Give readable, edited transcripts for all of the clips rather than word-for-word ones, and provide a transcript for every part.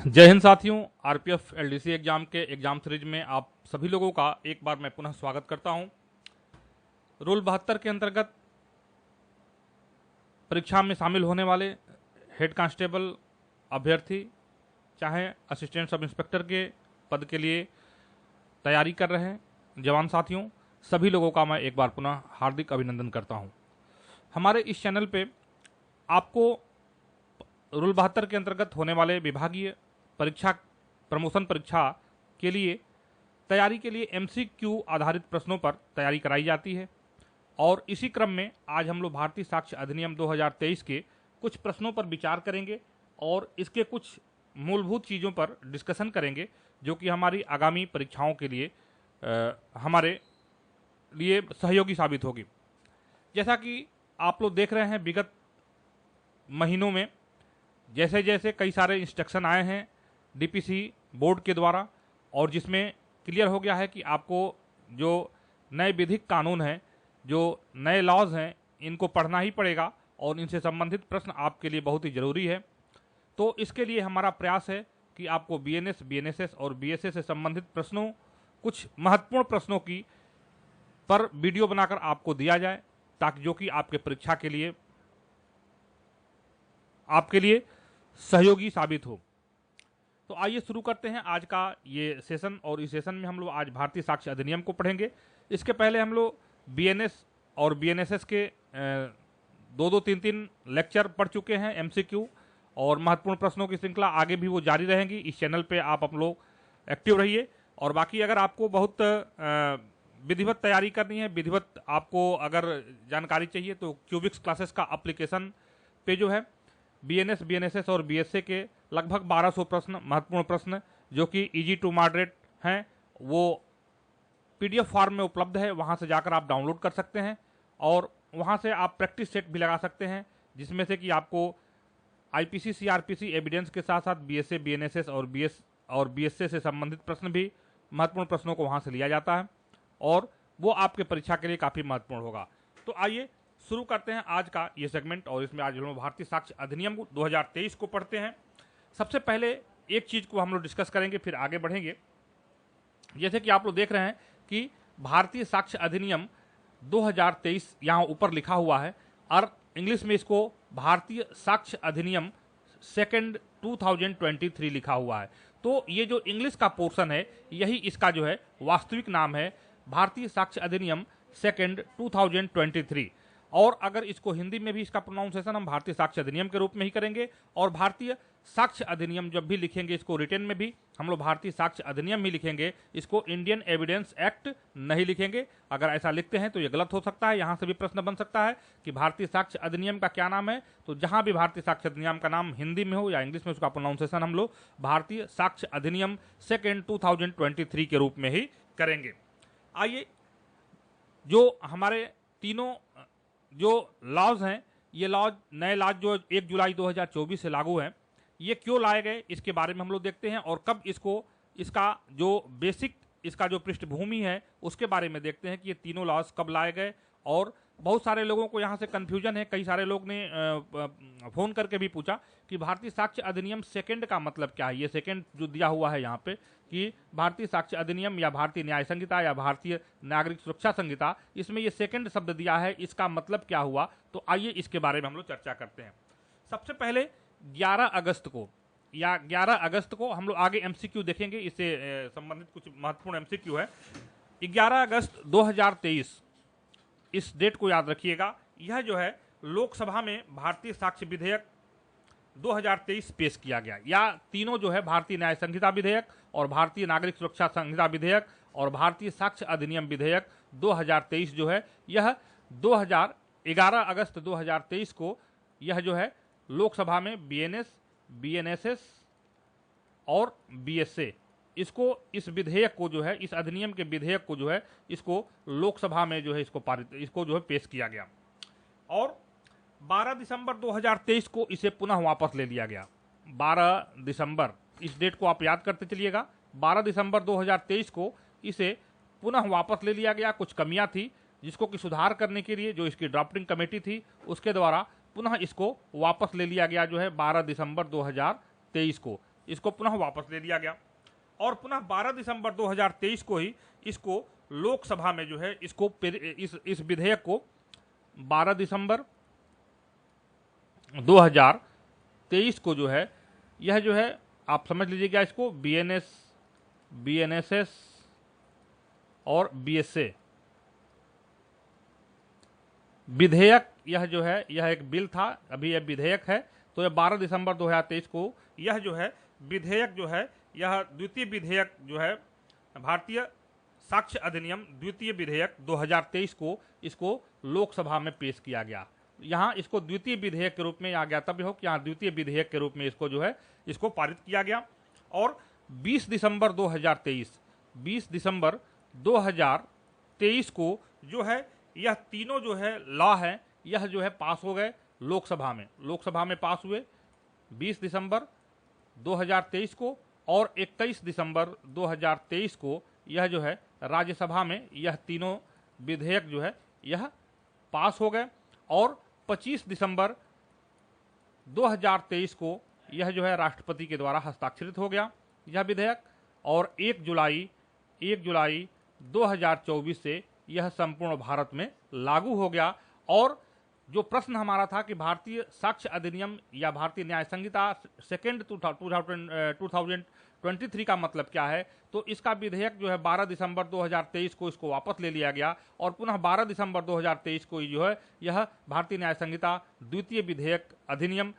जय हिंद साथियों। RPF LDC exam के एग्जाम सीरीज में आप सभी लोगों का एक बार मैं पुनः स्वागत करता हूं। रूल 72 के अंतर्गत परीक्षा में शामिल होने वाले हेड कांस्टेबल अभ्यर्थी, चाहे असिस्टेंट सब इंस्पेक्टर के पद के लिए तैयारी कर रहे हैं जवान साथियों, सभी लोगों का मैं एक बार पुनः हार्दिक अभिनंदन करता हूं। हमारे इस चैनल पे आपको रूल 72 के अंतर्गत होने वाले विभागीय परीक्षा, प्रमोशन परीक्षा के लिए तैयारी के लिए एमसीक्यू आधारित प्रश्नों पर तैयारी कराई जाती है। और इसी क्रम में आज हम लोग भारतीय साक्ष्य अधिनियम 2023 के कुछ प्रश्नों पर विचार करेंगे और इसके कुछ मूलभूत चीज़ों पर डिस्कशन करेंगे जो कि हमारी आगामी परीक्षाओं के लिए हमारे लिए सहयोगी साबित होगी। जैसा कि आप लोग देख रहे हैं, विगत महीनों में जैसे जैसे कई सारे इंस्ट्रक्शन आए हैं डीपीसी बोर्ड के द्वारा, और जिसमें क्लियर हो गया है कि आपको जो नए विधिक कानून हैं, जो नए लॉज हैं, इनको पढ़ना ही पड़ेगा और इनसे संबंधित प्रश्न आपके लिए बहुत ही ज़रूरी है। तो इसके लिए हमारा प्रयास है कि आपको बीएनएस, बीएनएसएस और बीएसए से संबंधित प्रश्नों, कुछ महत्वपूर्ण प्रश्नों की पर वीडियो बनाकर आपको दिया जाए, ताकि जो कि आपके परीक्षा के लिए आपके लिए सहयोगी साबित हो। तो आइए शुरू करते हैं आज का ये सेशन, और इस सेशन में हम लोग आज भारतीय साक्ष्य अधिनियम को पढ़ेंगे। इसके पहले हम लोग बीएनएस और बीएनएसएस के दो तीन लेक्चर पढ़ चुके हैं एमसीक्यू, और महत्वपूर्ण प्रश्नों की श्रृंखला आगे भी वो जारी रहेंगी। इस चैनल पे आप लोग एक्टिव रहिए। और बाकी अगर आपको बहुत विधिवत तैयारी करनी है, विधिवत आपको अगर जानकारी चाहिए, तो क्यूबिक्स क्लासेस का एप्लीकेशन पे जो है बीएनएस, बीएनएसएस और बीएसए के लगभग 1200 प्रश्न, महत्वपूर्ण प्रश्न जो कि इजी टू मॉडरेट हैं, वो पीडीएफ फॉर्म में उपलब्ध है। वहां से जाकर आप डाउनलोड कर सकते हैं और वहां से आप प्रैक्टिस सेट भी लगा सकते हैं, जिसमें से कि आपको आईपीसी, सीआरपीसी एविडेंस के साथ साथ बीएसए, बीएनएसएस और बीएसए से संबंधित प्रश्न भी, महत्वपूर्ण प्रश्नों को वहां से लिया जाता है और वो आपके परीक्षा के लिए काफ़ी महत्वपूर्ण होगा। तो आइए शुरू करते हैं आज का ये सेगमेंट, और इसमें आज हम लोग भारतीय साक्ष्य अधिनियम 2023 को पढ़ते हैं। सबसे पहले एक चीज़ को हम लोग डिस्कस करेंगे, फिर आगे बढ़ेंगे। जैसे कि आप लोग देख रहे हैं कि भारतीय साक्ष्य अधिनियम 2023 यहाँ ऊपर लिखा हुआ है, और इंग्लिश में इसको भारतीय साक्ष्य अधिनियम सेकेंड 2023 लिखा हुआ है। तो ये जो इंग्लिश का पोर्शन है, यही इसका जो है वास्तविक नाम है, भारतीय साक्ष्य अधिनियम सेकेंड 2023। और अगर इसको हिंदी में भी इसका प्रोनाउंसिएशन हम भारतीय साक्ष्य अधिनियम के रूप में ही करेंगे, और भारतीय साक्ष्य अधिनियम जब भी लिखेंगे इसको रिटन में भी हम लोग भारतीय साक्ष्य अधिनियम ही लिखेंगे, इसको इंडियन एविडेंस एक्ट नहीं लिखेंगे। अगर ऐसा लिखते हैं तो ये गलत हो सकता है। यहाँ से भी प्रश्न बन सकता है कि भारतीय साक्ष्य अधिनियम का क्या नाम है। तो जहाँ भी भारतीय साक्ष्य अधिनियम का नाम हिंदी में हो या इंग्लिश में, उसका प्रोनाउंसिएशन हम लोग भारतीय साक्ष्य अधिनियम सेकेंड 2023 के रूप में ही करेंगे। आइए, जो हमारे तीनों जो लॉज हैं, ये लॉज, नए लॉज जो 1 जुलाई 2024 से लागू हैं, ये क्यों लाए गए इसके बारे में हम लोग देखते हैं, और कब इसका जो बेसिक, इसका जो पृष्ठभूमि है उसके बारे में देखते हैं कि ये तीनों लॉज कब लाए गए। और बहुत सारे लोगों को यहाँ से कन्फ्यूजन है। कई सारे लोग ने फ़ोन करके भी पूछा कि भारतीय साक्ष्य अधिनियम सेकेंड का मतलब क्या है। ये सेकेंड जो दिया हुआ है यहाँ पे कि भारतीय साक्ष्य अधिनियम या भारतीय न्याय संहिता या भारतीय नागरिक सुरक्षा संहिता, इसमें ये सेकेंड शब्द दिया है, इसका मतलब क्या हुआ। तो आइए इसके बारे में हम लोग चर्चा करते हैं। सबसे पहले 11 अगस्त को हम लोग आगे एमसीक्यू देखेंगे, इससे संबंधित कुछ महत्वपूर्ण एमसीक्यू है। 11 अगस्त 2023, इस डेट को याद रखिएगा। यह जो है लोकसभा में भारतीय साक्ष्य विधेयक 2023 पेश किया गया। या तीनों जो है भारतीय न्याय संहिता विधेयक और भारतीय नागरिक सुरक्षा संहिता विधेयक और भारतीय साक्ष्य अधिनियम विधेयक 2023 जो है, यह 11 अगस्त 2023 को यह जो है लोकसभा में बीएनएस, बीएनएसएस और बीएसए, इसको, इस विधेयक को जो है, इस अधिनियम के विधेयक को जो है, इसको लोकसभा में जो है इसको जो है पेश किया गया। और 12 दिसंबर 2023 को इसे पुनः वापस ले लिया गया। 12 दिसंबर, इस डेट को आप याद करते चलिएगा। 12 दिसंबर 2023 को इसे पुनः वापस ले लिया गया। कुछ कमियां थी जिसको कि सुधार करने के लिए जो इसकी ड्राफ्टिंग कमेटी थी उसके द्वारा पुनः इसको वापस ले लिया गया जो है 12 दिसंबर 2023 को। इसको पुनः वापस ले लिया गया और पुनः 12 दिसंबर 2023 को ही इसको लोकसभा में जो है इसको इस विधेयक को 12 दिसंबर 2023 को जो है यह जो है आप समझ लीजिएगा इसको बीएनएसएस और बीएसए विधेयक, यह जो है यह एक बिल था, अभी यह विधेयक है। तो यह 12 दिसंबर 2023 को यह जो है विधेयक जो है यह द्वितीय विधेयक जो है भारतीय साक्ष्य अधिनियम द्वितीय विधेयक 2023 को इसको लोकसभा में पेश किया गया। यहाँ इसको द्वितीय विधेयक के रूप में आ गया, तब हो कि यहाँ द्वितीय विधेयक के रूप में इसको जो है इसको पारित किया गया। और 20 दिसंबर 2023 को जो है यह तीनों जो है लॉ है यह जो है पास हो गए लोकसभा में पास हुए 20 दिसंबर 2023 को, और 21 दिसंबर 2023 को यह जो है राज्यसभा में यह तीनों विधेयक जो है यह पास हो गए। और 25 दिसंबर 2023 को यह जो है राष्ट्रपति के द्वारा हस्ताक्षरित हो गया यह विधेयक, और 1 जुलाई 2024 से यह संपूर्ण भारत में लागू हो गया। और जो प्रश्न हमारा था कि भारतीय साक्ष्य अधिनियम या भारतीय न्याय संहिता सेकेंड 2023 का मतलब क्या है, तो इसका विधेयक जो है 12 दिसंबर 2023 को इसको वापस ले लिया गया और पुनः 12 दिसंबर 2023 को जो है यह भारतीय न्याय संहिता द्वितीय विधेयक अधिनियम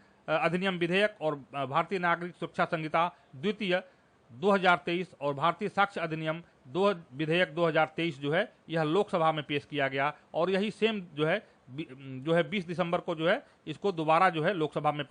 विधेयक और भारतीय नागरिक सुरक्षा संहिता द्वितीय 2023 और भारतीय साक्ष्य अधिनियम विधेयक 2023 जो है यह लोकसभा में पेश किया गया। और यही सेम जो है 20 दिसंबर को जो है इसको दोबारा जो है लोकसभा में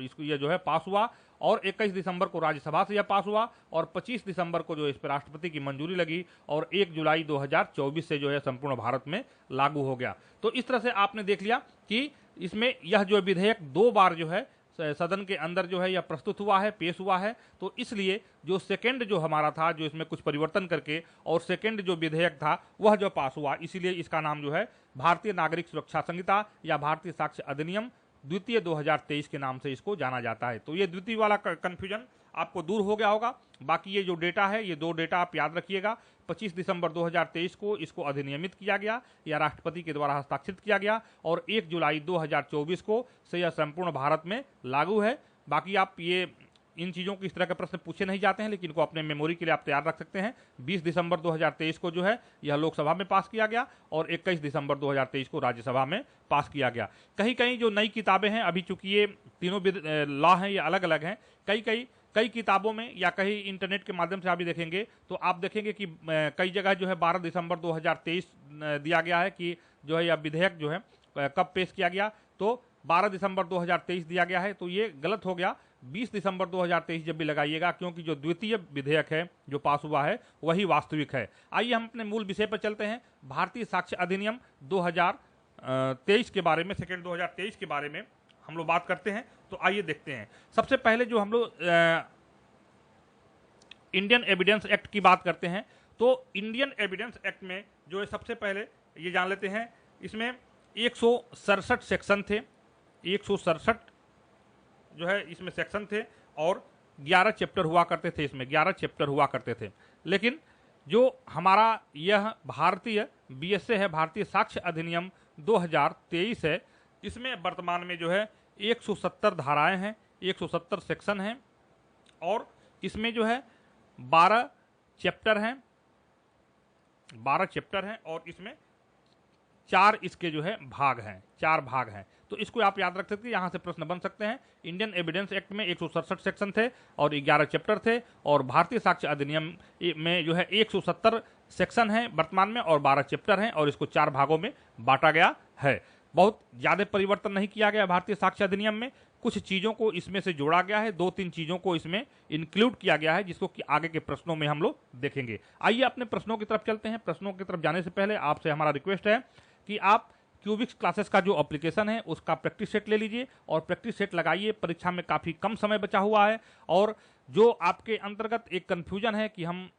इसको यह जो है पास हुआ, और 21 दिसंबर को राज्यसभा से यह पास हुआ, और 25 दिसंबर को जो इस पर राष्ट्रपति की मंजूरी लगी, और 1 जुलाई 2024 से जो है संपूर्ण भारत में लागू हो गया। तो इस तरह से आपने देख लिया कि इसमें यह जो विधेयक 2 बार जो है सदन के अंदर जो है यह प्रस्तुत हुआ है, पेश हुआ है। तो इसलिए जो सेकेंड जो हमारा था, जो इसमें कुछ परिवर्तन करके और सेकेंड जो विधेयक था वह जो पास हुआ, इसीलिए इसका नाम जो है भारतीय नागरिक सुरक्षा संहिता या भारतीय साक्ष्य अधिनियम द्वितीय 2023 के नाम से इसको जाना जाता है। तो ये द्वितीय वाला कंफ्यूजन आपको दूर हो गया होगा। बाकी ये जो डेटा है, ये 2 डेटा आप याद रखिएगा। 25 दिसंबर 2023 को इसको अधिनियमित किया गया या राष्ट्रपति के द्वारा हस्ताक्षरित किया गया, और 1 जुलाई 2024 को से यह संपूर्ण भारत में लागू है। बाकी आप ये इन चीज़ों की इस तरह के प्रश्न पूछे नहीं जाते हैं, लेकिन इनको अपने मेमोरी के लिए आप तैयार रख सकते हैं। 20 दिसंबर 2023 को जो है यह लोकसभा में पास किया गया, और 21 दिसंबर 2023 को राज्यसभा में पास किया गया। कहीं कहीं जो नई किताबें हैं, अभी चूंकि ये तीनों लॉ हैं, ये अलग अलग हैं, कई किताबों में या कहीं इंटरनेट के माध्यम से आप भी देखेंगे तो आप देखेंगे कि कई जगह जो है 12 दिसंबर 2023 दिया गया है कि जो है यह विधेयक जो है कब पेश किया गया, तो 12 दिसंबर 2023 दिया गया है। तो ये गलत हो गया, 20 दिसंबर 2023 जब भी लगाइएगा, क्योंकि जो द्वितीय विधेयक है जो पास हुआ है वही वास्तविक है। आइए हम अपने मूल विषय पर चलते हैं। भारतीय साक्ष्य अधिनियम 2023 के बारे में, सेकेंड 2023 के बारे में हम लोग बात करते हैं। तो आइए देखते हैं। सबसे पहले जो हम लोग इंडियन एविडेंस एक्ट की बात करते हैं, तो इंडियन एविडेंस एक्ट में जो है सबसे पहले ये जान लेते हैं, इसमें 167 सेक्शन थे, 167 जो है इसमें सेक्शन थे, और 11 चैप्टर हुआ करते थे। इसमें 11 चैप्टर हुआ करते थे। लेकिन जो हमारा यह भारतीय बीएसए है, भारतीय साक्ष्य अधिनियम 2023 है, इसमें वर्तमान में जो है 170 धाराएं हैं, 170 सेक्शन हैं, और इसमें जो है 12 चैप्टर हैं, 12 चैप्टर हैं, और इसमें 4 इसके जो है भाग हैं, 4 भाग हैं। तो इसको आप याद रख सकते हैं, यहाँ से प्रश्न बन सकते हैं। इंडियन एविडेंस एक्ट में 167 सेक्शन थे और 11 चैप्टर थे, और भारतीय साक्ष्य अधिनियम में जो है 170 सेक्शन हैं वर्तमान में और 12 चैप्टर हैं, और इसको 4 भागों में बांटा गया है। बहुत ज़्यादा परिवर्तन नहीं किया गया भारतीय साक्ष्य अधिनियम में, कुछ चीज़ों को इसमें से जोड़ा गया है, 2-3 चीज़ों को इसमें इंक्लूड किया गया है, जिसको कि आगे के प्रश्नों में हम लोग देखेंगे। आइए अपने प्रश्नों की तरफ चलते हैं। प्रश्नों की तरफ जाने से पहले आपसे हमारा रिक्वेस्ट है कि आप क्यूबिक्स क्लासेस का जो एप्लीकेशन है उसका प्रैक्टिस सेट ले लीजिए और प्रैक्टिस सेट लगाइए। परीक्षा में काफ़ी कम समय बचा हुआ है, और जो आपके अंतर्गत एक कन्फ्यूजन है कि हम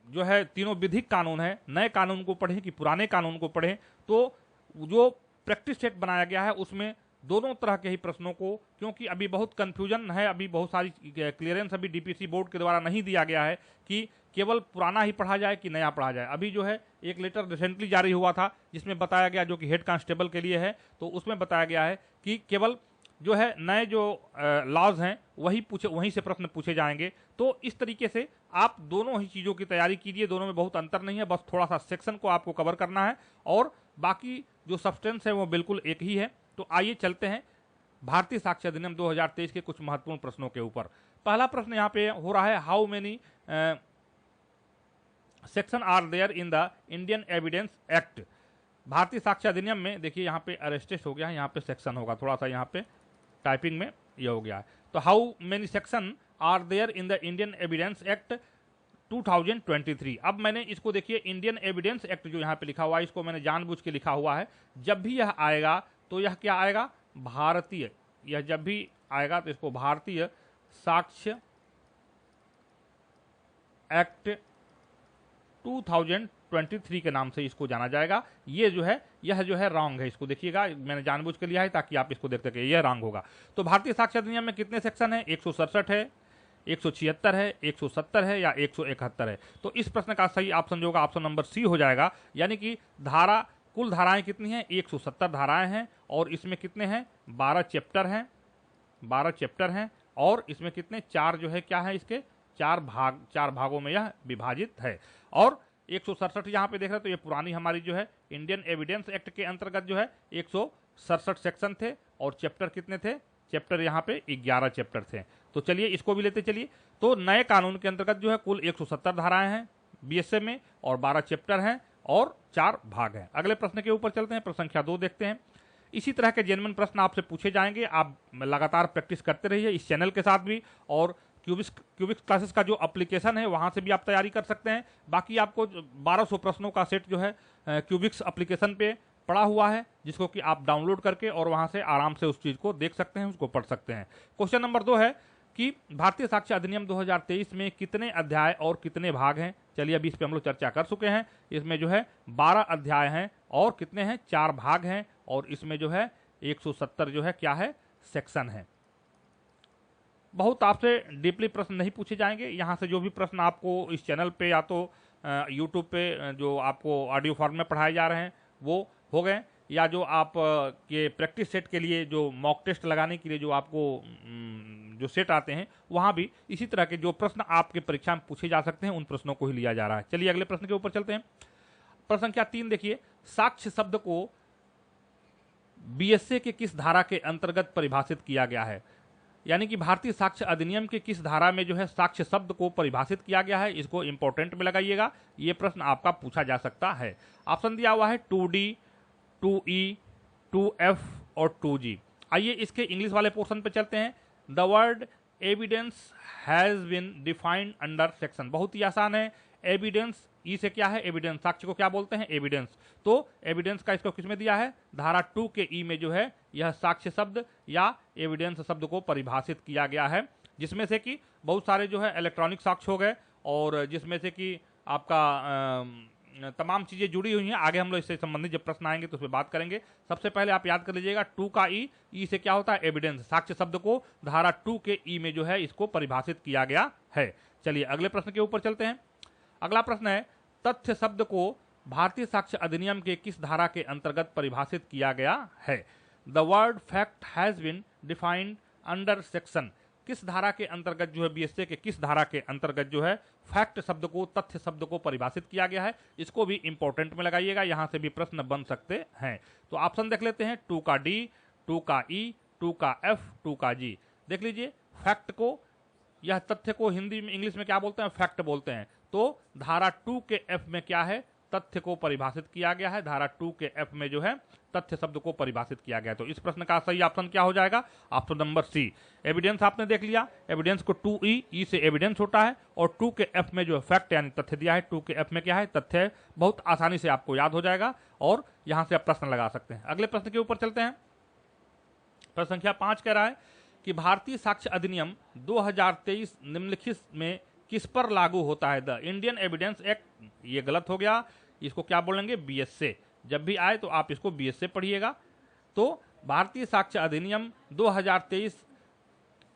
जो है तीनों विधिक कानून है, नए कानून को पढ़ें कि पुराने कानून को पढ़ें, तो जो प्रैक्टिस सेट बनाया गया है उसमें दोनों तरह के ही प्रश्नों को, क्योंकि अभी बहुत कंफ्यूजन है, अभी बहुत सारी क्लियरेंस अभी डीपीसी बोर्ड के द्वारा नहीं दिया गया है कि केवल पुराना ही पढ़ा जाए कि नया पढ़ा जाए। अभी जो है एक लेटर रिसेंटली जारी हुआ था जिसमें बताया गया, जो कि हेड कांस्टेबल के लिए है, तो उसमें बताया गया है कि केवल जो है नए जो लॉज हैं वहीं से प्रश्न पूछे जाएंगे। तो इस तरीके से आप दोनों ही चीज़ों की तैयारी कीजिए, दोनों में बहुत अंतर नहीं है, बस थोड़ा सा सेक्शन को आपको कवर करना है और बाकी जो सब्सटेंस है वो बिल्कुल एक ही है। तो आइए चलते हैं भारतीय साक्ष्य अधिनियम 2023 के कुछ महत्वपूर्ण प्रश्नों के ऊपर। पहला प्रश्न यहाँ पे हो रहा है, how many section are there in the Indian evidence act. भारतीय साक्ष्य अधिनियम में देखिए यहाँ पे अरेस्टेड हो गया है, यहाँ पे सेक्शन होगा, थोड़ा सा यहाँ पे टाइपिंग में ये हो गया है। तो how many section are there in the Indian evidence act 2023। अब मैंने इसको देखिए इंडियन एविडेंस एक्ट जो यहाँ पे लिखा हुआ है, इसको मैंने जानबूझ के लिखा हुआ है। जब भी यह आएगा तो यह क्या आएगा, भारतीय, यह जब भी आएगा तो इसको भारतीय साक्ष्य एक्ट 2023 के नाम से इसको जाना जाएगा। ये जो है यह जो है रॉन्ग है, इसको देखिएगा, मैंने जानबूझ के लिया है ताकि आप इसको देख सके, यह रॉन्ग होगा। तो भारतीय साक्ष्य अधिनियम में कितने सेक्शन है, 167 है, 176 है, 170 है या 171 है। तो इस प्रश्न का सही ऑप्शन जो होगा ऑप्शन नंबर सी हो जाएगा। यानी कि धारा, कुल धाराएं कितनी हैं, 170 धाराएं हैं और इसमें कितने हैं, 12 चैप्टर हैं, 12 चैप्टर हैं और इसमें कितने, 4 जो है क्या है, इसके 4 भागों में यह विभाजित है। और 167 यहाँ पे देख रहे हैं तो ये पुरानी हमारी जो है इंडियन एविडेंस एक्ट के अंतर्गत जो है 167 सेक्शन थे और चैप्टर कितने थे, चैप्टर यहाँ पे 11 चैप्टर थे। तो चलिए इसको भी लेते चलिए। तो नए कानून के अंतर्गत जो है कुल 170 धाराएं हैं बीएसए में और 12 चैप्टर हैं और 4 भाग हैं। अगले प्रश्न के ऊपर चलते हैं, प्रश्न संख्या 2 देखते हैं। इसी तरह के जेन्युइन प्रश्न आपसे पूछे जाएंगे, आप लगातार प्रैक्टिस करते रहिए इस चैनल के साथ भी, और क्यूबिक्स क्लासेस का जो एप्लीकेशन है वहां से भी आप तैयारी कर सकते हैं। बाकी आपको 1200 प्रश्नों का सेट जो है क्यूबिक्स एप्लीकेशन पे पड़ा हुआ है, जिसको कि आप डाउनलोड करके और वहां से आराम से उस चीज को देख सकते हैं, उसको पढ़ सकते हैं। क्वेश्चन नंबर 2 है कि भारतीय साक्ष्य अधिनियम 2023 में कितने अध्याय और कितने भाग हैं। चलिए अभी इस पे हम लोग चर्चा कर चुके हैं। इसमें जो है 12 अध्याय हैं और कितने हैं, 4 भाग हैं और इसमें जो है 170 जो है क्या है, सेक्शन है। बहुत आपसे डीपली प्रश्न नहीं पूछे जाएंगे। यहाँ से जो भी प्रश्न आपको इस चैनल पे या तो यूट्यूब पे जो आपको ऑडियो फॉर्म में पढ़ाए जा रहे हैं वो हो गए, या जो आप के प्रैक्टिस सेट के लिए जो मॉक टेस्ट लगाने के लिए जो आपको जो सेट आते हैं वहाँ भी इसी तरह के जो प्रश्न आपके परीक्षा में पूछे जा सकते हैं उन प्रश्नों को ही लिया जा रहा है। चलिए अगले प्रश्न के ऊपर चलते हैं। प्रश्न संख्या 3 देखिए, साक्ष्य शब्द को बीएसए के किस धारा के अंतर्गत परिभाषित किया गया है। यानी कि भारतीय साक्ष्य अधिनियम के किस धारा में जो है साक्ष्य शब्द को परिभाषित किया गया है, इसको इंपॉर्टेंट में लगाइएगा, ये प्रश्न आपका पूछा जा सकता है। ऑप्शन दिया हुआ है 2D, 2E, 2F और 2G। आइए इसके इंग्लिश वाले पोर्शन पे चलते हैं। The word evidence has been defined under section, बहुत ही आसान है। एविडेंस, ई से क्या है, एविडेंस, साक्ष्य को क्या बोलते हैं, एविडेंस। तो एविडेंस का इसको किसमें दिया है, धारा 2 के ई में जो है यह साक्ष्य शब्द या एविडेंस शब्द को परिभाषित किया गया है, जिसमें से कि बहुत सारे जो है इलेक्ट्रॉनिक साक्ष्य हो गए और जिसमें से कि आपका तमाम चीजें जुड़ी हुई हैं। आगे हम लोग इससे संबंधित जब प्रश्न आएंगे तो उस पर बात करेंगे। सबसे पहले आप याद कर लीजिएगा 2 का ई से क्या होता है, एविडेंस, साक्ष्य शब्द को धारा 2 के ई में जो है इसको परिभाषित किया गया है। चलिए अगले प्रश्न के ऊपर चलते हैं। अगला प्रश्न है, तथ्य शब्द को भारतीय साक्ष्य अधिनियम के किस धारा के अंतर्गत परिभाषित किया गया है। The word fact has been defined under section, किस धारा के अंतर्गत जो है बीएसए के किस धारा के अंतर्गत जो है फैक्ट शब्द को, तथ्य शब्द को परिभाषित किया गया है। इसको भी इंपॉर्टेंट में लगाइएगा, यहां से भी प्रश्न बन सकते हैं। तो ऑप्शन देख लेते हैं, 2 का डी, 2 का ई, 2 का एफ, 2 का जी। देख लीजिए, फैक्ट को, यह तथ्य को हिंदी में इंग्लिश में क्या बोलते हैं, फैक्ट बोलते हैं। तो धारा 2 के एफ में क्या है, तथ्य को परिभाषित किया गया है। धारा 2 के एफ में जो है तथ्य शब्द को परिभाषित किया गया है। तो इस प्रश्न का सही ऑप्शन क्या हो जाएगा, ऑप्शन नंबर सी। एविडेंस आपने देख लिया, एविडेंस को 2E, ई से एविडेंस होता है और 2 के एफ में जो है फैक्ट यानी तथ्य दिया है, 2 के एफ में क्या है, तथ्य है। बहुत आसानी से आपको याद हो जाएगा और यहां से आप प्रश्न लगा सकते हैं। अगले प्रश्न के ऊपर चलते हैं। प्रश्न संख्या 5 कह रहा है कि भारतीय साक्ष्य अधिनियम 2023 निम्नलिखित में किस पर लागू होता है। द इंडियन एविडेंस एक्ट, ये गलत हो गया, इसको क्या बोलेंगे, बीएसए। जब भी आए तो आप इसको बीएसए पढ़िएगा। तो भारतीय साक्ष्य अधिनियम 2023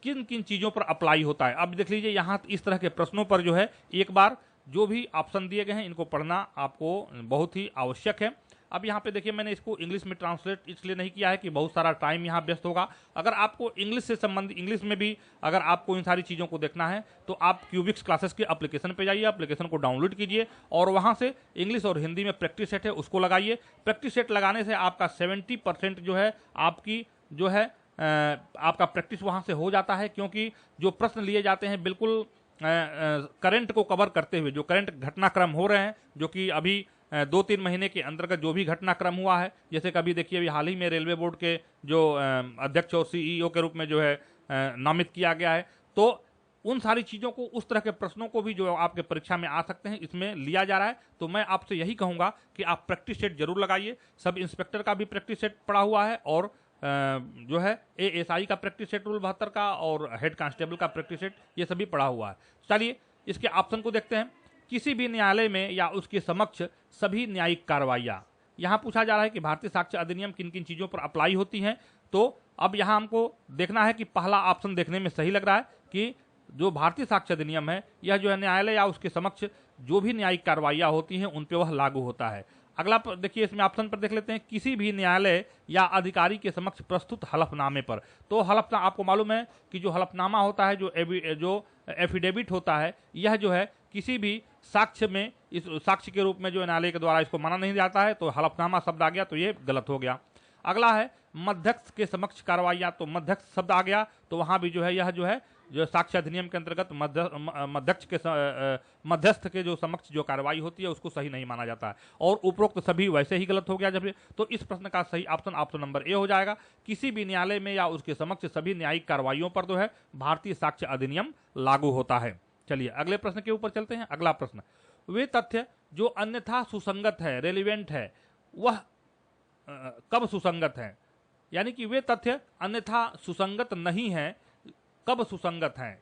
किन किन चीजों पर अप्लाई होता है। अब देख लीजिए यहाँ इस तरह के प्रश्नों पर जो है एक बार जो भी ऑप्शन दिए गए हैं इनको पढ़ना आपको बहुत ही आवश्यक है। अब यहाँ पे देखिए मैंने इसको इंग्लिश में ट्रांसलेट इसलिए नहीं किया है कि बहुत सारा टाइम यहाँ व्यस्त होगा। अगर आपको इंग्लिश से संबंधित, इंग्लिश में भी अगर आपको इन सारी चीज़ों को देखना है तो आप क्यूबिक्स क्लासेस के एप्लीकेशन पे जाइए, एप्लीकेशन को डाउनलोड कीजिए और वहाँ से इंग्लिश और हिंदी में प्रैक्टिस सेट है उसको लगाइए। प्रैक्टिस सेट लगाने से आपका 70% जो है आपकी जो है आपका प्रैक्टिस वहाँ से हो जाता है, क्योंकि जो प्रश्न लिए जाते हैं बिल्कुल करंट को कवर करते हुए, जो करंट घटनाक्रम हो रहे हैं, जो कि अभी 2-3 महीने के अंतर्गत जो भी घटनाक्रम हुआ है, जैसे कभी देखिए अभी हाल ही में रेलवे बोर्ड के जो अध्यक्ष और सीईओ के रूप में जो है नामित किया गया है, तो उन सारी चीज़ों को, उस तरह के प्रश्नों को भी जो आपके परीक्षा में आ सकते हैं इसमें लिया जा रहा है। तो मैं आपसे यही कहूँगा कि आप प्रैक्टिस सेट जरूर लगाइए। सब इंस्पेक्टर का भी प्रैक्टिस सेट पड़ा हुआ है और जो है एएसआई का प्रैक्टिस सेट रूल 72 का और हेड कांस्टेबल का प्रैक्टिस सेट, ये सभी पड़ा हुआ है। चलिए इसके ऑप्शन को देखते हैं। किसी भी न्यायालय में या उसके समक्ष सभी न्यायिक कार्रवाइयाँ, यहाँ पूछा जा रहा है कि भारतीय साक्ष्य अधिनियम किन किन चीज़ों पर अप्लाई होती हैं। तो अब यहाँ हमको देखना है कि पहला ऑप्शन देखने में सही लग रहा है कि जो भारतीय साक्ष्य अधिनियम है यह जो है न्यायालय या उसके समक्ष जो भी न्यायिक कार्रवाइयाँ होती हैं उन पर वह लागू होता है। अगला देखिए इसमें ऑप्शन पर देख लेते हैं, किसी भी न्यायालय या अधिकारी के समक्ष प्रस्तुत हलफनामे पर। तो हलफनामा आपको मालूम है कि जो हलफनामा होता है, जो एफिडेविट होता है, यह जो है किसी भी साक्ष्य में, इस साक्ष्य के रूप में जो न्यायालय के द्वारा इसको माना नहीं जाता है, तो हलफनामा शब्द आ गया तो ये गलत हो गया। अगला है मध्यस्थ के समक्ष कार्रवाइयाँ, तो मध्यस्थ शब्द आ गया तो वहाँ भी जो है यह जो है जो साक्ष्य अधिनियम के अंतर्गत मध्यस्थ के जो समक्ष जो कार्रवाई होती है उसको सही नहीं माना जाता है, और उपरोक्त सभी वैसे ही गलत हो गया जब। तो इस प्रश्न का सही ऑप्शन नंबर ए हो जाएगा। किसी भी न्यायालय में या उसके समक्ष सभी न्यायिक कार्रवाइयों पर जो है भारतीय साक्ष्य अधिनियम लागू होता है। चलिए अगले प्रश्न के ऊपर चलते हैं। अगला प्रश्न, वे तथ्य जो अन्यथा सुसंगत है, रेलिवेंट है, वह कब सुसंगत है। यानी कि वे तथ्य अन्यथा सुसंगत नहीं है, कब सुसंगत हैं।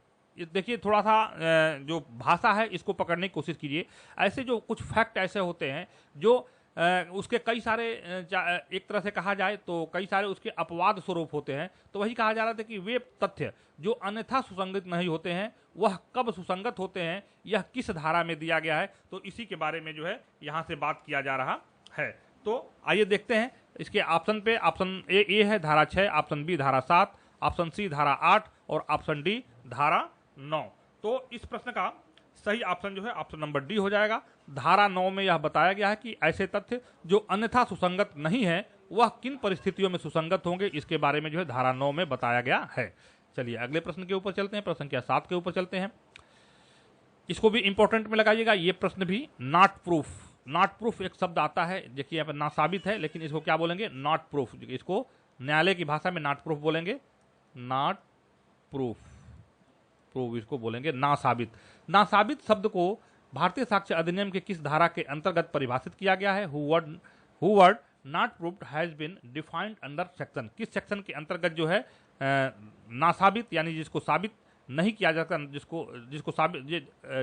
देखिए थोड़ा सा जो भाषा है इसको पकड़ने की कोशिश कीजिए। ऐसे जो कुछ फैक्ट ऐसे होते हैं जो उसके कई सारे एक तरह से कहा जाए तो कई सारे उसके अपवाद स्वरूप होते हैं। तो वही कहा जा रहा था कि वे तथ्य जो अन्यथा सुसंगत नहीं होते हैं वह कब सुसंगत होते हैं, यह किस धारा में दिया गया है। तो इसी के बारे में जो है यहाँ से बात किया जा रहा है। तो आइए देखते हैं इसके ऑप्शन पे। ऑप्शन ए है धारा 6, ऑप्शन बी धारा 7, ऑप्शन सी धारा 8 और ऑप्शन डी धारा 9। तो इस प्रश्न का सही ऑप्शन जो है ऑप्शन नंबर डी हो जाएगा। धारा 9 में यह बताया गया है कि ऐसे तथ्य जो अन्यथा सुसंगत नहीं है वह किन परिस्थितियों में सुसंगत होंगे, इसके बारे में जो है धारा 9 में बताया गया है। चलिए अगले प्रश्न के ऊपर चलते हैं, प्रश्न संख्या 7 के ऊपर चलते हैं। इसको भी इंपॉर्टेंट में लगाइएगा। ये प्रश्न भी नॉट प्रूफ, नॉट प्रूफ एक शब्द आता है, देखिए यहाँ पर ना साबित है, लेकिन इसको क्या बोलेंगे, नॉट प्रूफ। इसको न्यायालय की भाषा में नॉट प्रूफ बोलेंगे, नॉट प्रूफ, प्रूफ इसको बोलेंगे ना साबित। ना साबित शब्द को भारतीय साक्ष्य अधिनियम के किस धारा के अंतर्गत परिभाषित किया गया है। Who word not proved has been defined under section, किस सेक्शन के अंतर्गत जो है ना साबित यानी जिसको साबित नहीं किया जा सकता,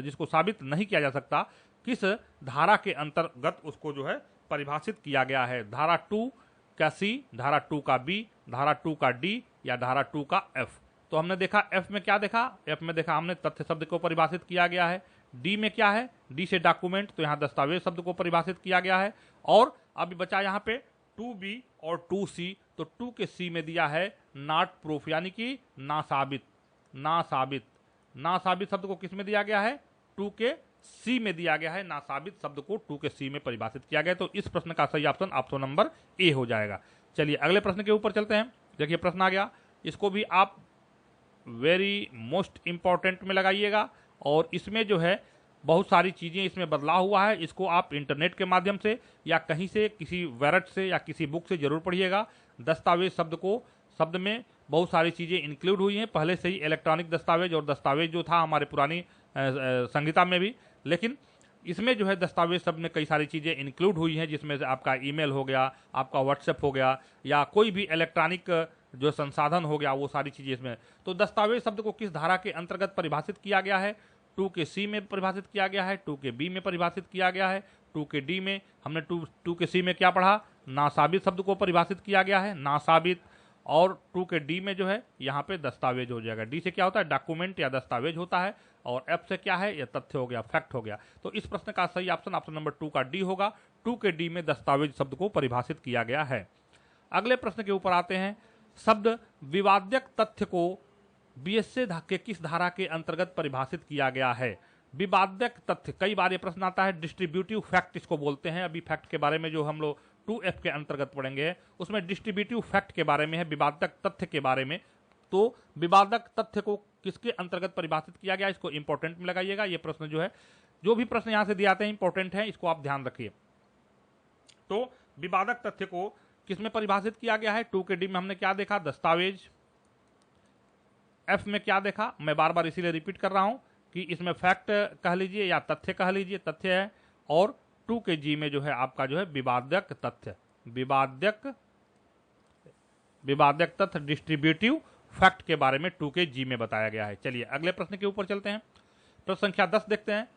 जिसको साबित नहीं किया जा सकता, किस धारा के अंतर्गत उसको जो है परिभाषित किया गया है। धारा 2 का सी, धारा 2 का बी, धारा 2 का डी या धारा 2 का एफ। तो हमने देखा एफ में क्या देखा, एफ में देखा हमने तथ्य शब्द को परिभाषित किया गया है। डी में क्या है, डी से डॉक्यूमेंट, तो यहाँ दस्तावेज शब्द को परिभाषित किया गया है। और अभी बचा यहाँ पे 2B और 2C, तो 2 के सी में दिया है नॉट प्रूफ यानी कि ना साबित। ना साबित, ना साबित शब्द को किस में दिया गया है, 2 के सी में दिया गया है। ना साबित शब्द को 2 के सी में परिभाषित किया गया है। तो इस प्रश्न का सही ऑप्शन ऑप्शन नंबर ए हो जाएगा। चलिए अगले प्रश्न के ऊपर चलते हैं। देखिए प्रश्न आ गया, इसको भी आप वेरी मोस्ट इंपॉर्टेंट में लगाइएगा। और इसमें जो है बहुत सारी चीज़ें इसमें बदलाव हुआ है, इसको आप इंटरनेट के माध्यम से या कहीं से किसी वेरट से या किसी बुक से जरूर पढ़िएगा। दस्तावेज शब्द में बहुत सारी चीज़ें इंक्लूड हुई हैं, पहले से ही इलेक्ट्रॉनिक दस्तावेज और दस्तावेज जो था हमारे पुरानी संहिता में भी, लेकिन इसमें जो है दस्तावेज शब्द में कई सारी चीज़ें इंक्लूड हुई हैं, जिसमें से आपका ईमेल हो गया, आपका व्हाट्सएप हो गया या कोई भी इलेक्ट्रॉनिक जो संसाधन हो गया, वो सारी चीज़ें इसमें। तो दस्तावेज शब्द को किस धारा के अंतर्गत परिभाषित किया गया है, 2 के सी में परिभाषित किया गया है, 2 के बी में परिभाषित किया गया है, 2 के डी में हमने 2 के सी में क्या पढ़ा, नासाबित शब्द को परिभाषित किया गया है, नासाबित। और 2 के डी में जो है यहाँ पे दस्तावेज हो जाएगा। डी से क्या होता है, डॉक्यूमेंट या दस्तावेज होता है, और एफ से क्या है, यह तथ्य हो गया, फैक्ट हो गया। तो इस प्रश्न का सही ऑप्शन ऑप्शन नंबर 2 का डी होगा। 2 के डी में दस्तावेज शब्द को परिभाषित किया गया है। अगले प्रश्न के ऊपर आते हैं। शब्द विवाद्यक तथ्य को बीएसए के किस धारा के अंतर्गत परिभाषित किया गया है। विवाद्यक तथ्य, कई बार ये प्रश्न आता है, डिस्ट्रीब्यूटिव फैक्ट इसको बोलते हैं। अभी फैक्ट के बारे में जो हम लोग 2F के अंतर्गत पढ़ेंगे उसमें डिस्ट्रीब्यूटिव फैक्ट के बारे में है, विवादक तथ्य के बारे में। तो विवादक तथ्य को किसके अंतर्गत परिभाषित किया गया, इसको इंपॉर्टेंट में लगाइएगा। ये प्रश्न जो है, जो भी प्रश्न यहां से दिए आते हैं इंपॉर्टेंट है, इसको आप ध्यान रखिए। तो विवादक तथ्य को किसमें परिभाषित किया गया है, 2 के डी में हमने क्या देखा, दस्तावेज। एफ में क्या देखा, मैं बार बार इसीलिए रिपीट कर रहा हूं कि इसमें फैक्ट कह लीजिए या तथ्य कह लीजिए, तथ्य है। और 2 के जी में जो है आपका जो है विवादक तथ्य, विवादक तथ्य डिस्ट्रीब्यूटिव फैक्ट के बारे में 2 के जी में बताया गया है। चलिए अगले प्रश्न के ऊपर चलते हैं। प्रश्न संख्या 10 देखते हैं।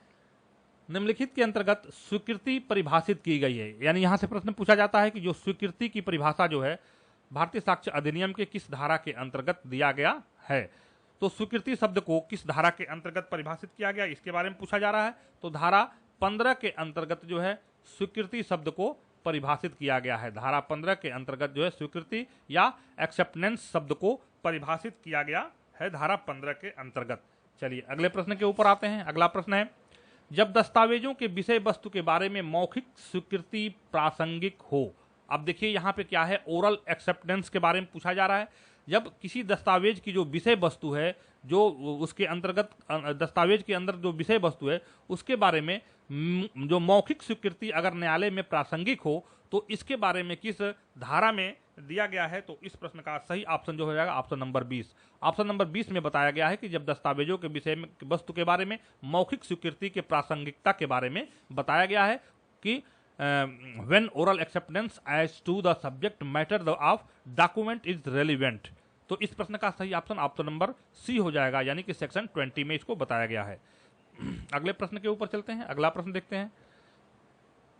निम्नलिखित के अंतर्गत स्वीकृति परिभाषित की गई है। यानी यहां से प्रश्न पूछा जाता है कि जो स्वीकृति की परिभाषा जो है भारतीय साक्ष्य अधिनियम के किस धारा के अंतर्गत दिया गया है। तो स्वीकृति शब्द को किस धारा के अंतर्गत परिभाषित किया गया, इसके बारे में पूछा जा रहा है। तो धारा 15 के अंतर्गत जो है स्वीकृति शब्द को परिभाषित किया गया है। धारा 15 के अंतर्गत जो है स्वीकृति या एक्सेप्टेंस शब्द को परिभाषित किया गया है धारा 15 के अंतर्गत। चलिए अगले प्रश्न के ऊपर आते हैं। अगला प्रश्न है, जब दस्तावेजों के विषय वस्तु के बारे में मौखिक स्वीकृति प्रासंगिक हो। अब देखिए यहाँ पे क्या है, ओरल एक्सेप्टेंस के बारे में पूछा जा रहा है। जब किसी दस्तावेज की जो विषय वस्तु है, जो उसके अंतर्गत दस्तावेज के अंदर जो विषय वस्तु है उसके बारे में जो मौखिक स्वीकृति अगर न्यायालय में प्रासंगिक हो तो इसके बारे में किस धारा में दिया गया है। तो इस प्रश्न का सही ऑप्शन जो हो जाएगा ऑप्शन नंबर 20। ऑप्शन नंबर 20 में बताया गया है कि जब दस्तावेजों के विषय में वस्तु के बारे में मौखिक स्वीकृति के प्रासंगिकता के बारे में बताया गया है कि when oral acceptance as to the subject matter of document is relevant। तो इस प्रश्न का सही ऑप्शन ऑप्शन नंबर सी हो जाएगा, यानी कि सेक्शन 20 में इसको बताया गया है। अगले प्रश्न के ऊपर चलते हैं। अगला प्रश्न देखते हैं।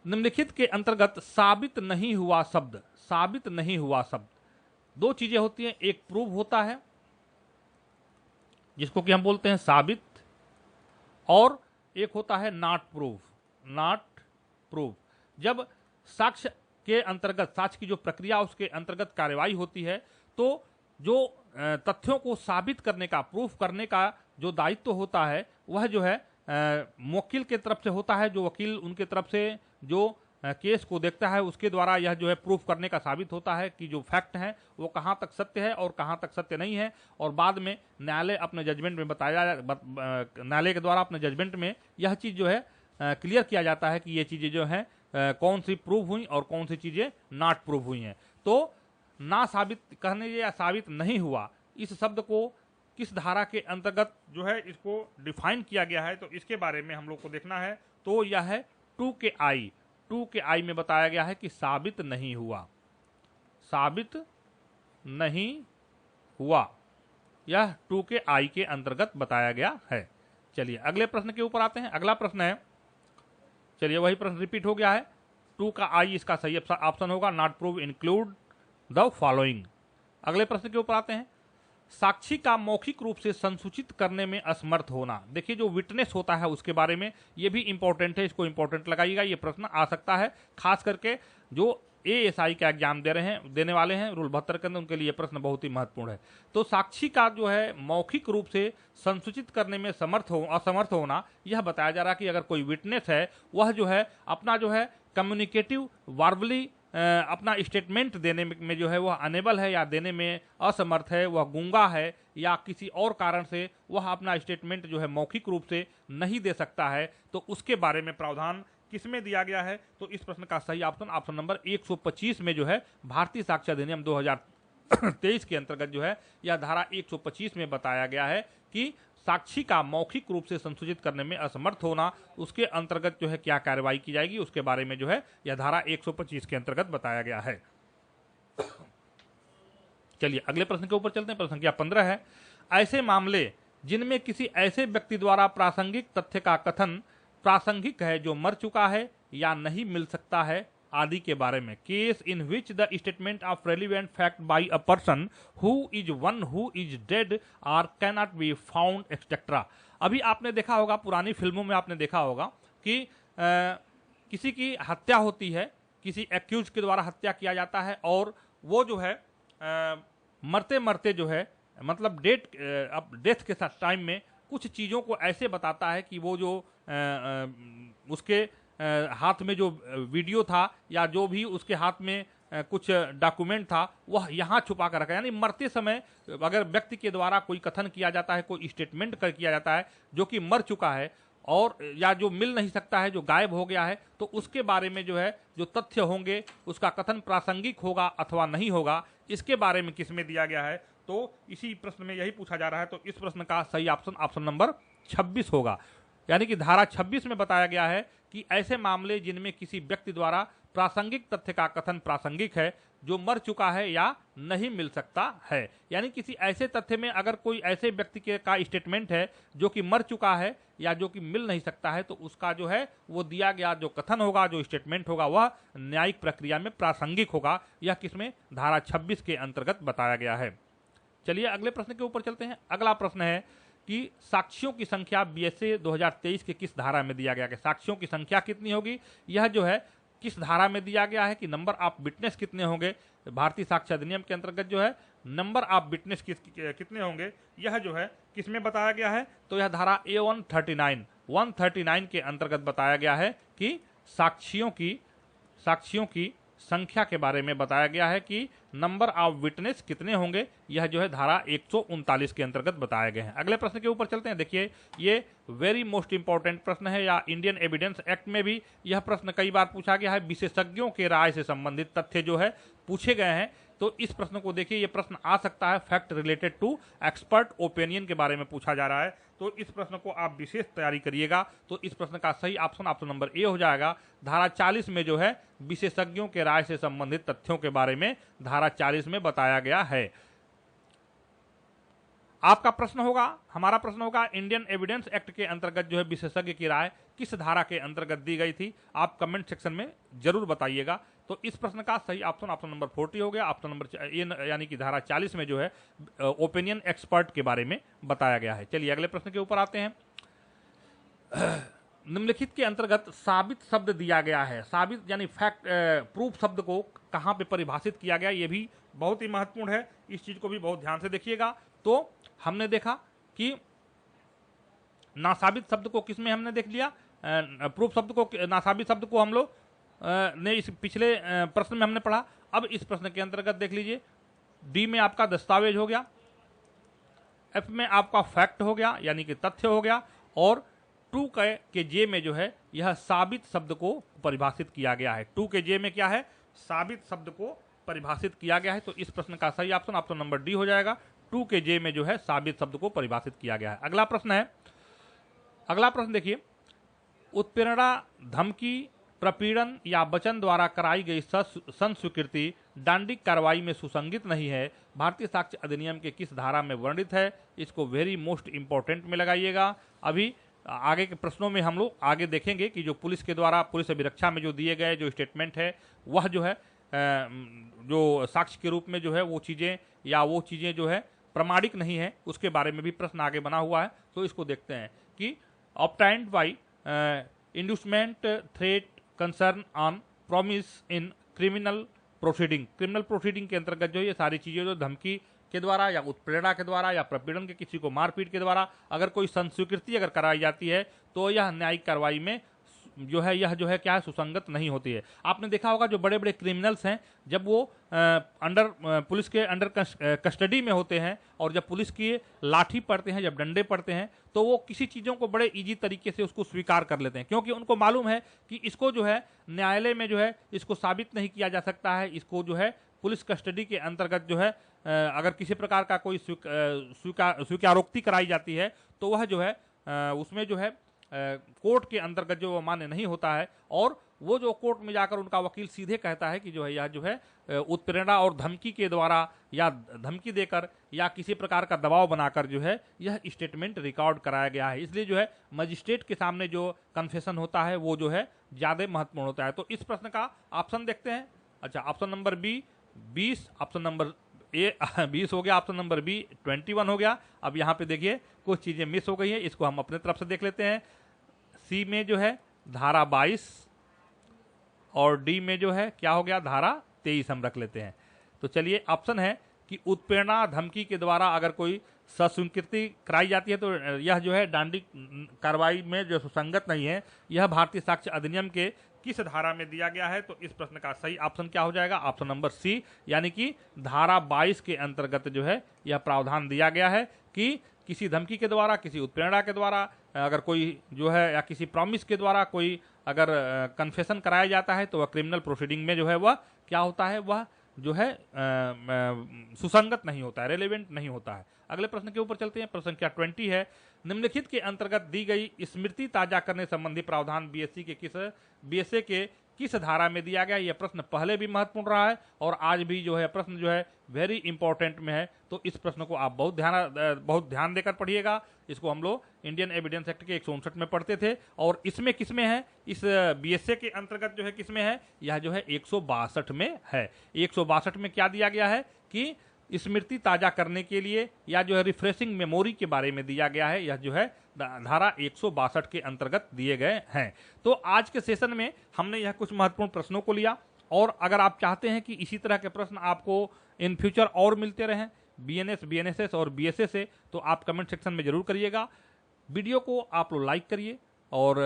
निम्नलिखित के अंतर्गत साबित नहीं हुआ शब्द, साबित नहीं हुआ शब्द, दो चीजें होती हैं, एक प्रूव होता है जिसको कि हम बोलते हैं साबित, और एक होता है नॉट प्रूव, नॉट प्रूव। जब साक्ष्य के अंतर्गत, साक्ष्य की जो प्रक्रिया उसके अंतर्गत कार्यवाही होती है, तो जो तथ्यों को साबित करने का, प्रूफ करने का जो दायित्व होता है वह जो है मुवक्किल के तरफ से होता है। जो वकील उनके तरफ से जो केस को देखता है उसके द्वारा यह जो है प्रूफ करने का साबित होता है कि जो फैक्ट है वो कहाँ तक सत्य है और कहाँ तक सत्य नहीं है। और बाद में न्यायालय अपने जजमेंट में न्यायालय के द्वारा अपने जजमेंट में यह चीज़ जो है क्लियर किया जाता है कि ये चीज़ें जो हैं कौन सी प्रूव हुई और कौन सी चीज़ें नॉट प्रूव हुई हैं। तो ना साबित कहने या साबित नहीं हुआ, इस शब्द को किस धारा के अंतर्गत जो है इसको डिफाइन किया गया है, तो इसके बारे में हम लोग को देखना है। तो यह है 2 के आई, 2 के आई में बताया गया है कि साबित नहीं हुआ, साबित नहीं हुआ, यह 2 के आई के अंतर्गत बताया गया है। चलिए अगले प्रश्न के ऊपर आते हैं। अगला प्रश्न है, चलिए वही प्रश्न रिपीट हो गया है। 2 का आई इसका सही ऑप्शन होगा, not prove include the following. अगले प्रश्न के ऊपर आते हैं। साक्षी का मौखिक रूप से संसूचित करने में असमर्थ होना। देखिए जो विटनेस होता है उसके बारे में ये भी इंपॉर्टेंट है, इसको इंपॉर्टेंट लगाइएगा, ये प्रश्न आ सकता है। खास करके जो एएसआई का एग्जाम देने वाले हैं रूल 72 के अंदर, उनके लिए प्रश्न बहुत ही महत्वपूर्ण है। तो साक्षी का जो है मौखिक रूप से संसूचित करने में असमर्थ होना, यह बताया जा रहा है कि अगर कोई विटनेस है वह जो है अपना जो है कम्युनिकेटिव वर्बली अपना स्टेटमेंट देने में जो है वह अनेबल है या देने में असमर्थ है, वह गूंगा है या किसी और कारण से वह अपना स्टेटमेंट जो है मौखिक रूप से नहीं दे सकता है, तो उसके बारे में प्रावधान किसमें दिया गया है। तो इस प्रश्न का सही ऑप्शन ऑप्शन नंबर 125 में जो है भारतीय साक्ष्य अधिनियम 2023 के अंतर्गत जो है यह धारा 125 में बताया गया है कि साक्षी का मौखिक रूप से संसूचित करने में असमर्थ होना, उसके अंतर्गत जो है क्या कार्रवाई की जाएगी उसके बारे में जो है यह धारा 125 के अंतर्गत बताया गया है। चलिए अगले प्रश्न के ऊपर चलते हैं। प्रश्न संख्या 15 है, ऐसे मामले जिनमें किसी ऐसे व्यक्ति द्वारा प्रासंगिक तथ्य का कथन प्रासंगिक है जो मर चुका है या नहीं मिल सकता है आदि के बारे में। Case in which the statement of relevant fact by a person who is one who is dead or cannot be found etcetera. अभी आपने देखा होगा, पुरानी फिल्मों में आपने देखा होगा कि किसी की हत्या होती है, किसी एक्यूज के द्वारा हत्या किया जाता है और वो जो है मरते मरते जो है मतलब डेथ के साथ टाइम में कुछ चीज़ों को ऐसे बताता है कि वो जो उसके हाथ में जो वीडियो था या जो भी उसके हाथ में कुछ डॉक्यूमेंट था वह यहाँ छुपा कर रखा है। यानी मरते समय अगर व्यक्ति के द्वारा कोई कथन किया जाता है, कोई स्टेटमेंट कर किया जाता है जो कि मर चुका है और या जो मिल नहीं सकता है, जो गायब हो गया है, तो उसके बारे में जो है जो तथ्य होंगे उसका कथन प्रासंगिक होगा अथवा नहीं होगा, इसके बारे में किसमें दिया गया है। तो इसी प्रश्न में यही पूछा जा रहा है। तो इस प्रश्न का सही ऑप्शन नंबर 26 होगा। यानी कि धारा 26 में बताया गया है कि ऐसे मामले जिनमें किसी व्यक्ति द्वारा प्रासंगिक तथ्य का कथन प्रासंगिक है जो मर चुका है या नहीं मिल सकता है। यानी किसी ऐसे तथ्य में अगर कोई ऐसे व्यक्ति के का स्टेटमेंट है जो कि मर चुका है या जो कि मिल नहीं सकता है, तो उसका जो है वो दिया गया जो कथन होगा, जो स्टेटमेंट होगा, वह न्यायिक प्रक्रिया में प्रासंगिक होगा। यह किसमें धारा 26 के अंतर्गत बताया गया है। चलिए अगले प्रश्न के ऊपर चलते हैं। अगला प्रश्न है कि साक्ष्यों की संख्या बीएसए 2023 के किस धारा में दिया गया है। साक्ष्यों की संख्या कितनी होगी, यह जो है किस धारा में दिया गया है कि नंबर ऑफ विटनेस कितने होंगे। भारतीय साक्ष्य अधिनियम के अंतर्गत जो है नंबर ऑफ विटनेस कितने होंगे, यह जो है किसमें बताया गया है। तो यह धारा A139 के अंतर्गत बताया गया है कि साक्ष्यों की संख्या के बारे में बताया गया है कि नंबर ऑफ विटनेस कितने होंगे। यह जो है धारा 139 के अंतर्गत बताए गए हैं। अगले प्रश्न के ऊपर चलते हैं। देखिए ये वेरी मोस्ट इंपॉर्टेंट प्रश्न है, या इंडियन एविडेंस एक्ट में भी यह प्रश्न कई बार पूछा गया है। विशेषज्ञों के राय से संबंधित तथ्य जो है पूछे गए हैं। तो इस प्रश्न को देखिए, ये प्रश्न आ सकता है fact related to expert opinion के बारे में पूछा जा रहा है। तो इस प्रश्न को आप विशेष तैयारी करिएगा। तो इस प्रश्न का सही ऑप्शन नंबर ए हो जाएगा। धारा 40 में जो है विशेषज्ञों के राय से संबंधित तथ्यों के बारे में धारा 40 में बताया गया है। आपका प्रश्न होगा, हमारा प्रश्न होगा, इंडियन एविडेंस एक्ट के अंतर्गत जो है विशेषज्ञ की राय किस धारा के अंतर्गत दी गई थी। आप कमेंट सेक्शन में जरूर बताइएगा। तो इस प्रश्न का सही ऑप्शन नंबर 40 हो गया। ऑप्शन नंबर यानी कि धारा 40 में जो है ओपिनियन एक्सपर्ट के बारे में बताया गया है। चलिए अगले प्रश्न के ऊपर आते हैं। निम्नलिखित के अंतर्गत साबित शब्द दिया गया है। साबित यानी फैक्ट प्रूफ शब्द को कहां पे परिभाषित किया गया, ये भी बहुत ही महत्वपूर्ण है। इस चीज को भी बहुत ध्यान से देखिएगा। तो हमने देखा कि नासाबित शब्द को किसमें हमने देख लिया, प्रूफ शब्द को, नासाबित शब्द को हम लोग ने इस पिछले प्रश्न में हमने पढ़ा। अब इस प्रश्न के अंतर्गत देख लीजिए, डी में आपका दस्तावेज हो गया, एफ में आपका फैक्ट हो गया यानी कि तथ्य हो गया, और 2 के जे में जो है यह साबित शब्द को परिभाषित किया गया है। 2 के जे में क्या है, साबित शब्द को परिभाषित किया गया है। तो इस प्रश्न का सही ऑप्शन नंबर डी हो जाएगा। 2 के जे में जो है साबित शब्द को परिभाषित किया गया है। अगला प्रश्न है, अगला प्रश्न देखिए, उत्प्रेरणा, धमकी, प्रपीड़न या वचन द्वारा कराई गई संस्वीकृति डांडिक कार्रवाई में सुसंगत नहीं है। भारतीय साक्ष्य अधिनियम के किस धारा में वर्णित है। इसको वेरी मोस्ट इंपॉर्टेंट में लगाइएगा। अभी आगे के प्रश्नों में हम लोग आगे देखेंगे कि जो पुलिस के द्वारा पुलिस अभिरक्षा में जो दिए गए जो स्टेटमेंट है वह जो है जो साक्ष्य के रूप में जो है वो चीज़ें जो है प्रमाणिक नहीं है, उसके बारे में भी प्रश्न आगे बना हुआ है। तो इसको देखते हैं कि obtained by inducement, threat, concern on promise in criminal proceeding के अंतर्गत जो ये सारी चीजें जो धमकी के द्वारा या उत्प्रेरणा के द्वारा या प्रपीड़न के, किसी को मारपीट के द्वारा अगर कोई संस्वीकृति अगर कराई जाती है तो यह न्यायिक कार्रवाई में जो है यह जो है क्या है, सुसंगत नहीं होती है। आपने देखा होगा जो बड़े बड़े क्रिमिनल्स हैं जब वो पुलिस के अंडर कस्टडी में होते हैं और जब पुलिस की लाठी पड़ते हैं, जब डंडे पड़ते हैं, तो वो किसी चीज़ों को बड़े इजी तरीके से उसको स्वीकार कर लेते हैं, क्योंकि उनको मालूम है कि इसको जो है न्यायालय में जो है इसको साबित नहीं किया जा सकता है। इसको जो है पुलिस कस्टडी के अंतर्गत जो है अगर किसी प्रकार का कोई स्वीकारोक्ति कराई जाती है तो वह जो है उसमें जो है कोर्ट के अंतर्गत जो मान्य नहीं होता है और वो जो कोर्ट में जाकर उनका वकील सीधे कहता है कि जो है यह जो है उत्प्रेरणा और धमकी के द्वारा या धमकी देकर या किसी प्रकार का दबाव बनाकर जो है यह स्टेटमेंट रिकॉर्ड कराया गया है, इसलिए जो है मजिस्ट्रेट के सामने जो कन्फेशन होता है वो जो है ज़्यादा महत्वपूर्ण होता है। तो इस प्रश्न का ऑप्शन देखते हैं। अच्छा, option number B 20, option number A 20 हो गया, ऑप्शन नंबर बी 21 हो गया। अब यहाँ पे देखिए कुछ चीज़ें मिस हो गई हैं, इसको हम अपने तरफ से देख लेते हैं। सी में जो है धारा 22 और डी में जो है क्या हो गया, धारा 23 हम रख लेते हैं। तो चलिए, ऑप्शन है कि उत्प्रेरणा धमकी के द्वारा अगर कोई सस्वीकृति कराई जाती है तो यह जो है दंडिक कार्रवाई में जो सुसंगत नहीं है, यह भारतीय साक्ष्य अधिनियम के किस धारा में दिया गया है। तो इस प्रश्न का सही ऑप्शन क्या हो जाएगा, ऑप्शन नंबर सी, यानी कि धारा 22 के अंतर्गत जो है यह प्रावधान दिया गया है कि किसी धमकी के द्वारा, किसी उत्प्रेरणा के द्वारा अगर कोई जो है या किसी प्रॉमिस के द्वारा कोई अगर कन्फेशन कराया जाता है तो वह क्रिमिनल प्रोसीडिंग में जो है वह क्या होता है, वह जो है सुसंगत नहीं होता है, रेलेवेंट नहीं होता है। अगले प्रश्न के ऊपर चलते हैं। प्रश्न संख्या 20 है, निम्नलिखित के अंतर्गत दी गई स्मृति ताजा करने संबंधी प्रावधान बीएसए के किस धारा में दिया गया। यह प्रश्न पहले भी महत्वपूर्ण रहा है और आज भी जो है प्रश्न जो है वेरी इंपॉर्टेंट में है। तो इस प्रश्न को आप बहुत ध्यान देकर पढ़िएगा। इसको हम लोग इंडियन एविडेंस एक्ट के 159 में पढ़ते थे और इसमें किसमें है, इस बीएसए के अंतर्गत जो है किसमें है, यह जो है 162 में है। 162 में क्या दिया गया है कि स्मृति ताजा करने के लिए या जो है रिफ्रेशिंग मेमोरी के बारे में दिया गया है, यह जो है धारा 162 के अंतर्गत दिए गए हैं। तो आज के सेशन में हमने यह कुछ महत्वपूर्ण प्रश्नों को लिया और अगर आप चाहते हैं कि इसी तरह के प्रश्न आपको इन फ्यूचर और मिलते रहें बीएनएस, बीएनएसएस और बीएसए से, तो आप कमेंट सेक्शन में जरूर करिएगा। वीडियो को आप लोग लाइक करिए और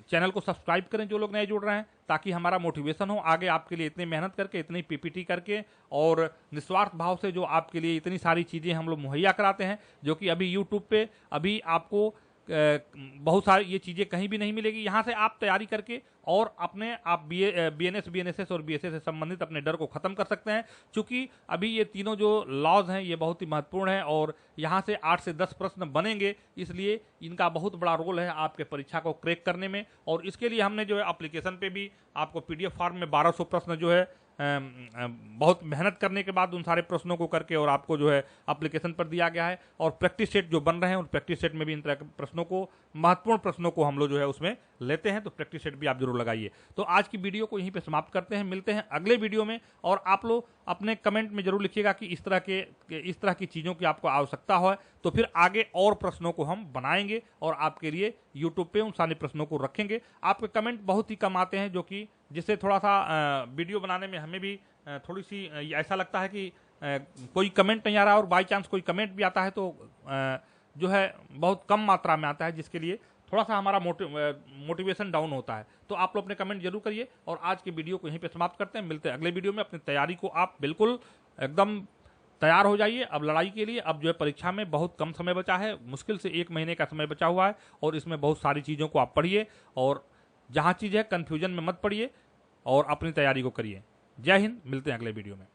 चैनल को सब्सक्राइब करें जो लोग नए जुड़ रहे हैं, ताकि हमारा मोटिवेशन हो आगे आपके लिए इतनी मेहनत करके, इतनी पीपीटी करके और निस्वार्थ भाव से जो आपके लिए इतनी सारी चीज़ें हम लोग मुहैया कराते हैं, जो कि अभी यूट्यूब पे अभी आपको बहुत सारी ये चीज़ें कहीं भी नहीं मिलेगी। यहाँ से आप तैयारी करके और अपने आप बीएनएस, बीएनएसएस और बीएसए से संबंधित अपने डर को खत्म कर सकते हैं, क्योंकि अभी ये तीनों जो लॉज हैं ये बहुत ही महत्वपूर्ण है और यहाँ से 8 से 10 प्रश्न बनेंगे, इसलिए इनका बहुत बड़ा रोल है आपके परीक्षा को क्रैक करने में। और इसके लिए हमने जो है एप्लीकेशन पे भी आपको पीडीएफ फॉर्म में 1200 प्रश्न जो है बहुत मेहनत करने के बाद उन सारे प्रश्नों को करके और आपको जो है एप्लीकेशन पर दिया गया है। और प्रैक्टिस सेट जो बन रहे हैं उन प्रैक्टिस सेट में भी इन तरह के प्रश्नों को, महत्वपूर्ण प्रश्नों को हम लोग जो है उसमें लेते हैं, तो प्रैक्टिस सेट भी आप जरूर लगाइए। तो आज की वीडियो को यहीं पे समाप्त करते हैं, मिलते हैं अगले वीडियो में। और आप लोग अपने कमेंट में जरूर लिखिएगा कि इस तरह की चीज़ों की आपको आवश्यकता हो, तो फिर आगे और प्रश्नों को हम बनाएंगे और आपके लिए यूट्यूब पे उन सारे प्रश्नों को रखेंगे। आपके कमेंट बहुत ही कम आते हैं, जो कि जिससे थोड़ा सा वीडियो बनाने में हमें भी थोड़ी सी ऐसा लगता है कि कोई कमेंट नहीं आ रहा, और बाई चांस कोई कमेंट भी आता है तो जो है बहुत कम मात्रा में आता है, जिसके लिए थोड़ा सा हमारा मोटिवेशन डाउन होता है। तो आप लोग अपने कमेंट जरूर करिए और आज की वीडियो को यहीं पे समाप्त करते हैं। मिलते हैं अगले वीडियो में। अपनी तैयारी को आप बिल्कुल एकदम तैयार हो जाइए अब लड़ाई के लिए। अब जो है परीक्षा में बहुत कम समय बचा है, मुश्किल से 1 महीने का समय बचा हुआ है और इसमें बहुत सारी चीज़ों को आप पढ़िए और जहाँ चीज़ है कन्फ्यूजन में मत पड़िए और अपनी तैयारी को करिए। जय हिंद, मिलते हैं अगले वीडियो में।